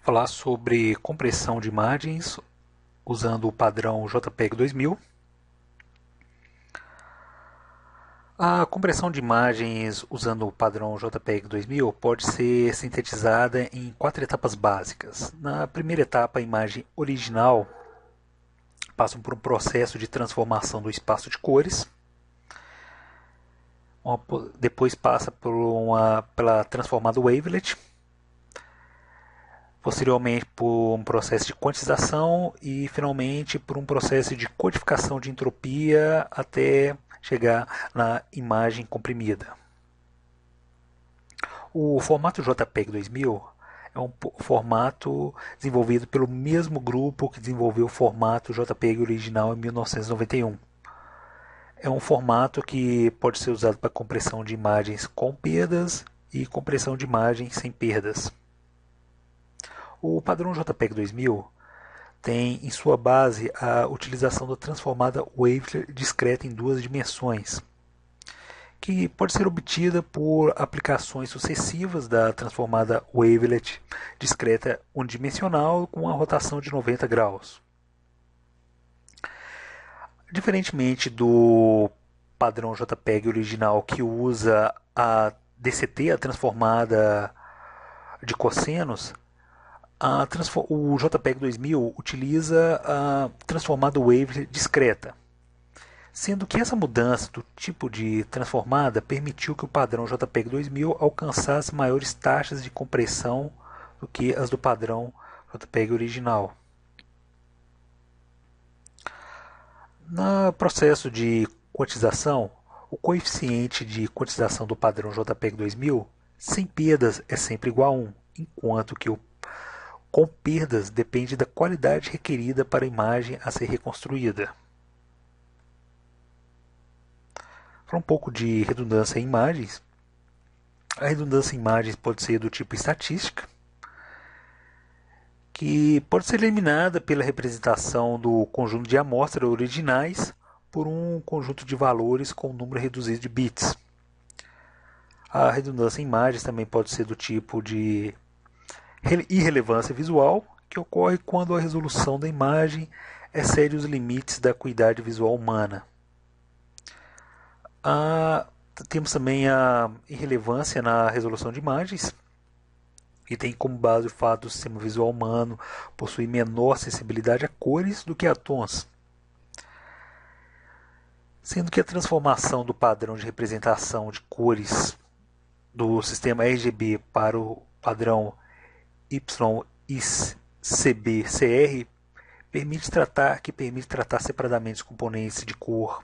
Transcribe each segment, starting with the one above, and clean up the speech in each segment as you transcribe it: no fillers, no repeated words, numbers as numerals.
Falar sobre compressão de imagens usando o padrão JPEG 2000. A compressão de imagens usando o padrão JPEG 2000 pode ser sintetizada em 4 etapas básicas. Na primeira etapa, a imagem original passa por um processo de transformação do espaço de cores. Depois passa pela transformada wavelet. Posteriormente por um processo de quantização e finalmente por um processo de codificação de entropia até chegar na imagem comprimida. O formato JPEG 2000 é um formato desenvolvido pelo mesmo grupo que desenvolveu o formato JPEG original em 1991. É um formato que pode ser usado para compressão de imagens com perdas e compressão de imagens sem perdas. O padrão JPEG 2000 tem em sua base a utilização da transformada wavelet discreta em 2 dimensões, que pode ser obtida por aplicações sucessivas da transformada wavelet discreta unidimensional com a rotação de 90 graus. Diferentemente do padrão JPEG original que usa a DCT, a transformada de cossenos, o JPEG 2000 utiliza a transformada wave discreta, sendo que essa mudança do tipo de transformada permitiu que o padrão JPEG 2000 alcançasse maiores taxas de compressão do que as do padrão JPEG original. No processo de quantização, o coeficiente de quantização do padrão JPEG 2000 sem perdas é sempre igual a 1, enquanto que o com perdas depende da qualidade requerida para a imagem a ser reconstruída. Para um pouco de redundância em imagens, a redundância em imagens pode ser do tipo estatística, que pode ser eliminada pela representação do conjunto de amostras originais por um conjunto de valores com um número reduzido de bits. A redundância em imagens também pode ser do tipo de irrelevância visual, que ocorre quando a resolução da imagem excede os limites da acuidade visual humana. Temos também a irrelevância na resolução de imagens, que tem como base o fato do sistema visual humano possuir menor sensibilidade a cores do que a tons, sendo que a transformação do padrão de representação de cores do sistema RGB para o padrão YICB-CR permite tratar separadamente os componentes de cor,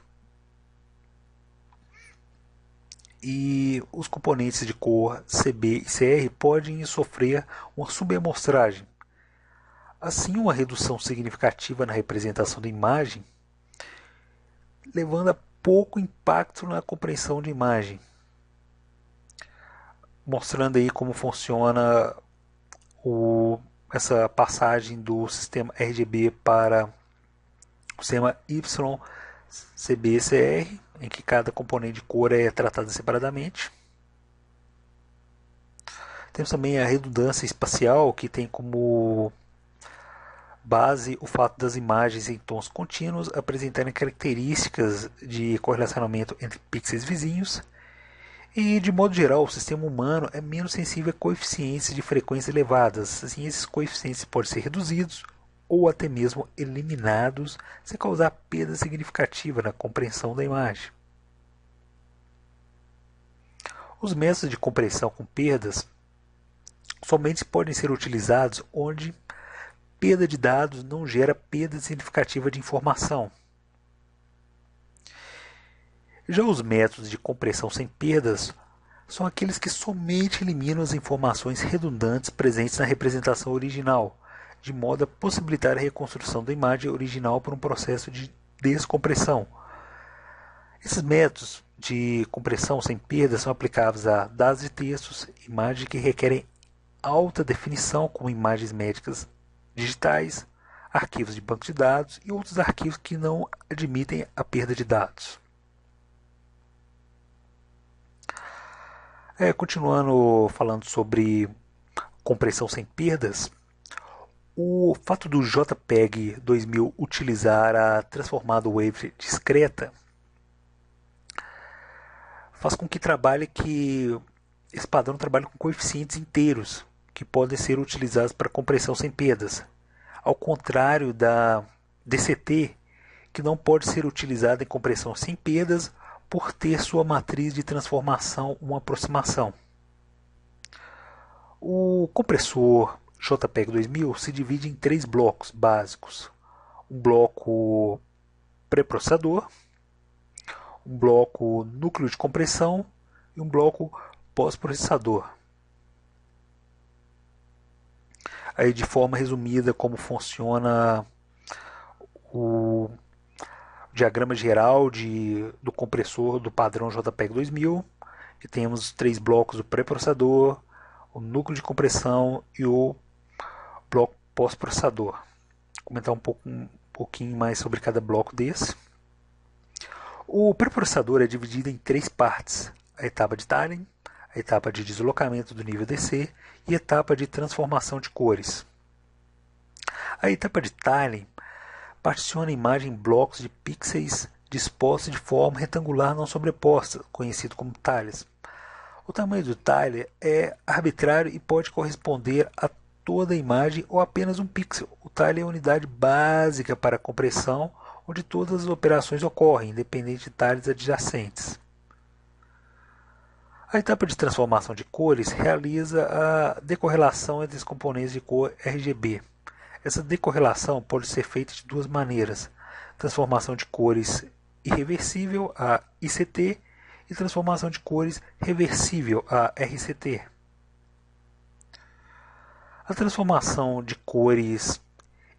e os componentes de cor CB e CR podem sofrer uma subamostragem. Assim, uma redução significativa na representação da imagem, levando a pouco impacto na compreensão de imagem, mostrando aí como funciona essa passagem do sistema RGB para o sistema YCB-CR, em que cada componente de cor é tratado separadamente. Temos também a redundância espacial, que tem como base o fato das imagens em tons contínuos apresentarem características de correlacionamento entre pixels vizinhos. E, de modo geral, o sistema humano é menos sensível a coeficientes de frequência elevadas. Assim, esses coeficientes podem ser reduzidos ou até mesmo eliminados sem causar perda significativa na compreensão da imagem. Os métodos de compressão com perdas somente podem ser utilizados onde perda de dados não gera perda significativa de informação. Já os métodos de compressão sem perdas são aqueles que somente eliminam as informações redundantes presentes na representação original, de modo a possibilitar a reconstrução da imagem original por um processo de descompressão. Esses métodos de compressão sem perdas são aplicáveis a dados de textos, imagens que requerem alta definição, como imagens médicas digitais, arquivos de banco de dados e outros arquivos que não admitem a perda de dados. Continuando falando sobre compressão sem perdas, O fato do JPEG 2000 utilizar a transformada wave discreta faz com que esse padrão trabalhe com coeficientes inteiros que podem ser utilizados para compressão sem perdas, ao contrário da DCT, que não pode ser utilizada em compressão sem perdas por ter sua matriz de transformação uma aproximação. O compressor JPEG 2000 se divide em 3 blocos básicos: um bloco pré-processador, um bloco núcleo de compressão e um bloco pós-processador. Aí, de forma resumida, como funciona o diagrama geral do compressor do padrão JPEG 2000, que temos 3 blocos: o pré-processador, o núcleo de compressão e o bloco pós-processador. Vou comentar um pouquinho mais sobre cada bloco desse. O pré-processador é dividido em 3 partes: a etapa de tiling, a etapa de deslocamento do nível DC e a etapa de transformação de cores. A etapa de tiling particiona a imagem em blocos de pixels dispostos de forma retangular não sobreposta, conhecido como tiles. O tamanho do tile é arbitrário e pode corresponder a toda a imagem ou apenas um pixel. O tile é a unidade básica para a compressão, onde todas as operações ocorrem, independente de tiles adjacentes. A etapa de transformação de cores realiza a decorrelação entre os componentes de cor RGB. Essa decorrelação pode ser feita de 2 maneiras: transformação de cores irreversível, a ICT, e transformação de cores reversível, a RCT. A transformação de cores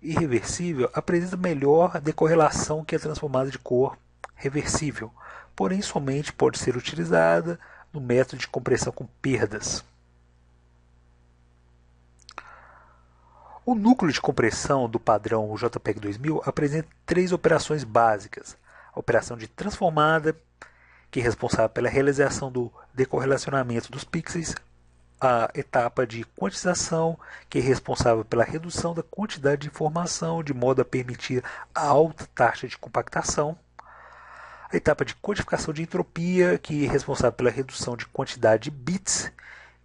irreversível apresenta melhor decorrelação que a transformada de cor reversível, porém somente pode ser utilizada no método de compressão com perdas. O núcleo de compressão do padrão JPEG 2000 apresenta 3 operações básicas: a operação de transformada, que é responsável pela realização do decorrelacionamento dos pixels; a etapa de quantização, que é responsável pela redução da quantidade de informação de modo a permitir a alta taxa de compactação; a etapa de codificação de entropia, que é responsável pela redução de quantidade de bits,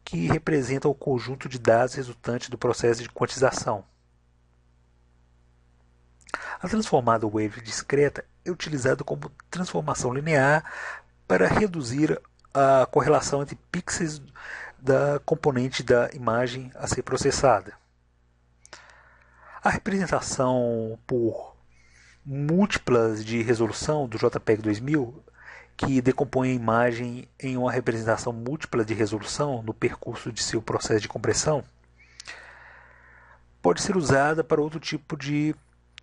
que representa o conjunto de dados resultante do processo de quantização. A transformada wave discreta é utilizada como transformação linear para reduzir a correlação entre pixels da componente da imagem a ser processada. A representação por múltiplas de resolução do JPEG 2000, que decompõe a imagem em uma representação múltipla de resolução no percurso de seu processo de compressão, pode ser usada para outro tipo de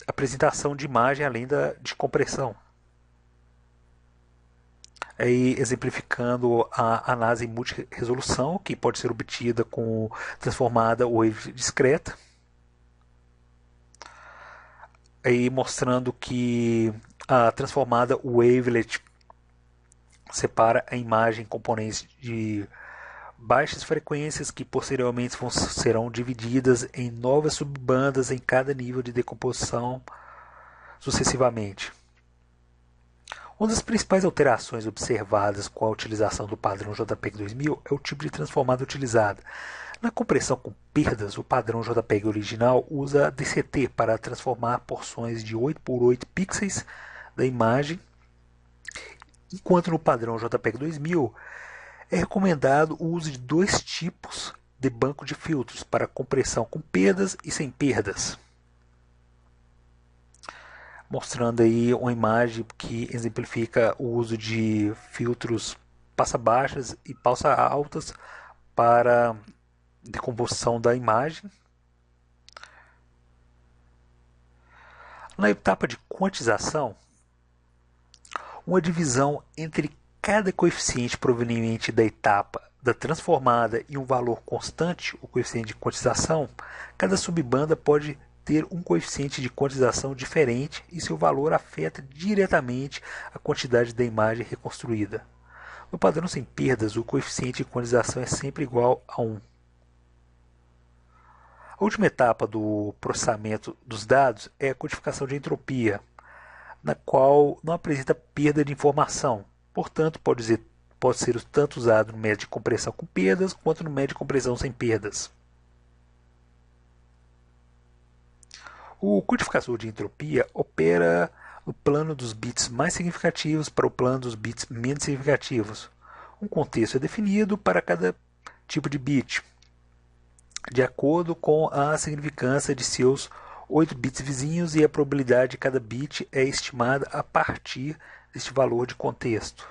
apresentação de imagem além de compressão. Aí, exemplificando a análise em multiresolução, que pode ser obtida com transformada wave discreta. Aí, mostrando que a transformada wavelet separa a imagem em componentes de baixas frequências que posteriormente serão divididas em novas subbandas em cada nível de decomposição sucessivamente. Uma das principais alterações observadas com a utilização do padrão JPEG 2000 é o tipo de transformada utilizada. Na compressão com perdas, o padrão JPEG original usa DCT para transformar porções de 8 por 8 pixels da imagem, enquanto no padrão JPEG 2000 é recomendado o uso de 2 tipos de banco de filtros para compressão com perdas e sem perdas. Mostrando aí uma imagem que exemplifica o uso de filtros passa baixas e passa altas para decomposição da imagem. Na etapa de quantização, uma divisão entre cada coeficiente proveniente da etapa da transformada e um valor constante, o coeficiente de quantização. Cada subbanda pode ter um coeficiente de quantização diferente e seu valor afeta diretamente a quantidade da imagem reconstruída. No padrão sem perdas, o coeficiente de quantização é sempre igual a 1. A última etapa do processamento dos dados é a codificação de entropia, na qual não apresenta perda de informação. Portanto, pode ser tanto usado no método de compressão com perdas, quanto no método de compressão sem perdas. O codificador de entropia opera no plano dos bits mais significativos para o plano dos bits menos significativos. Um contexto é definido para cada tipo de bit, de acordo com a significância de seus 8 bits vizinhos, e a probabilidade de cada bit é estimada a partir deste valor de contexto.